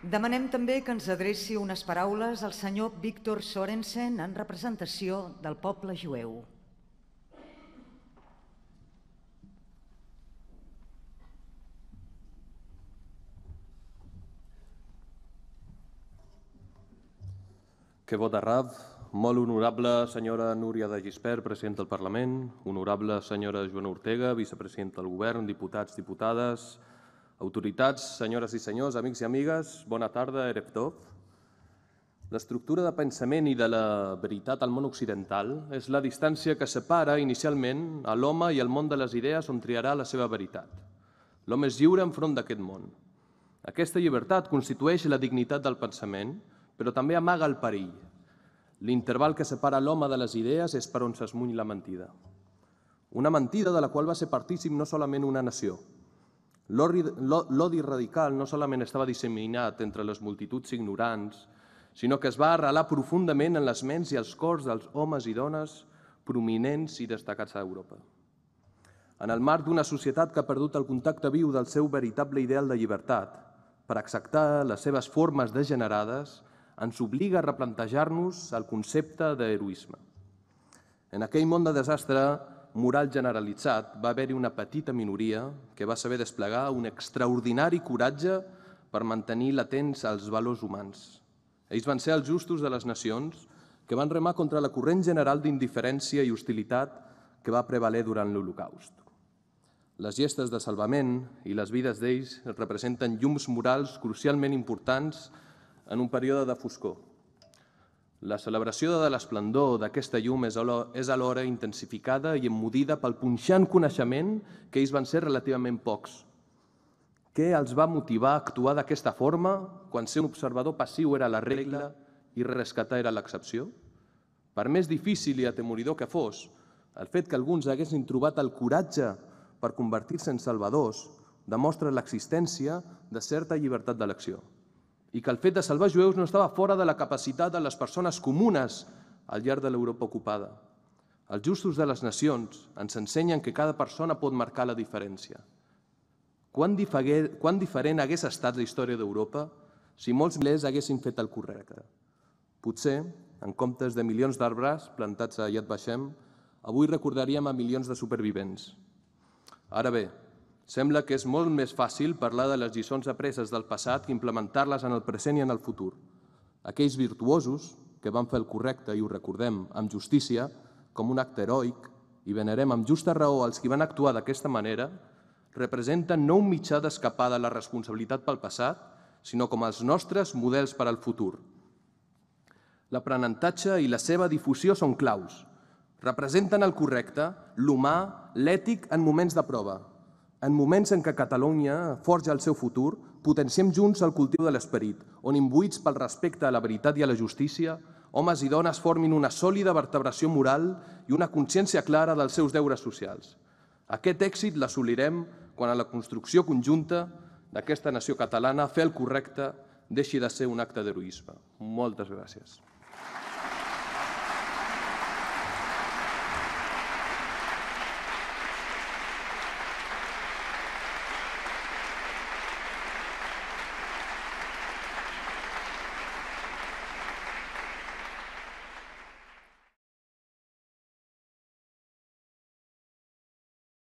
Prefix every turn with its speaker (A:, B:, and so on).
A: Demanem també que ens adreci unes paraules al senyor Víctor Sorensen en representació del poble jueu.
B: Kevod Arav, molt honorable senyora Núria de Gispert, presidenta del Parlament, honorable senyora Joana Ortega, vicepresidenta del Govern, diputats, diputades, autoritats, senyores i senyors, amics i amigues, bona tarda, Erev Tov. L'estructura de pensament i de la veritat al món occidental és la distància que separa inicialment a l'home i el món de les idees on triarà la seva veritat. L'home és lliure enfront d'aquest món. Aquesta llibertat constitueix la dignitat del pensament, però també amaga el perill. L'interval que separa l'home de les idees és per on s'esmuny la mentida. Una mentida de la qual va ser partícip no solament una nació. L'odi radical no solament estava disseminat entre les multituds ignorants, sinó que es va arrelar profundament en les ments i els cors dels homes i dones prominents i destacats a Europa. En el marc d'una societat que ha perdut el contacte viu del seu veritable ideal de llibertat, per acceptar les seves formes degenerades, ens obliga a replantejar-nos el concepte d'heroisme. En aquell món de desastre moral generalitzat va haver-hi una petita minoria que va saber desplegar un extraordinari coratge per mantenir latents els valors humans. Ells van ser els justos de les nacions que van remar contra la corrent general d'indiferència i hostilitat que va prevaler durant l'Holocaust. Les gestes de salvament i les vides d'ells representen llums morals crucialment importants en un període de foscor. La celebració de l'esplendor d'aquesta llum és alhora intensificada i emmudida pel punxant coneixement que ells van ser relativament pocs. Què els va motivar a actuar d'aquesta forma quan ser un observador passiu era la regla i rescatar era l'excepció? Per més difícil i atemoridor que fos, el fet que alguns haguessin trobat el coratge per convertir-se en salvadors demostra l'existència de certa llibertat d'elecció i que el fet de salvar jueus no estava fora de la capacitat de les persones comunes al llarg de l'Europa ocupada. Els justos de les nacions ens ensenyen que cada persona pot marcar la diferència. Quan diferent hagués estat la història d'Europa si molts milers haguessin fet el correcte? Potser, en comptes de milions d'arbres plantats a Yad Vashem, avui recordaríem a milions de supervivents. Ara bé, sembla que és molt més fàcil parlar de les lliçons apreses del passat que implementar-les en el present i en el futur. Aquells virtuosos que van fer el correcte i ho recordem amb justícia, com un acte heroic, i venerem amb justa raó els qui van actuar d'aquesta manera, representen no un mitjà d'escapar de la responsabilitat pel passat, sinó com els nostres models per al futur. L'aprenentatge i la seva difusió són claus. Representen el correcte, l'humà, l'ètic en moments de prova. En moments en què Catalunya forja el seu futur, potenciem junts el cultiu de l'esperit, on imbuïts pel respecte a la veritat i a la justícia, homes i dones formin una sòlida vertebració moral i una consciència clara dels seus deures socials. Aquest èxit l'assolirem quan a la construcció conjunta d'aquesta nació catalana fer el correcte deixi de ser un acte d'heroisme. Moltes gràcies.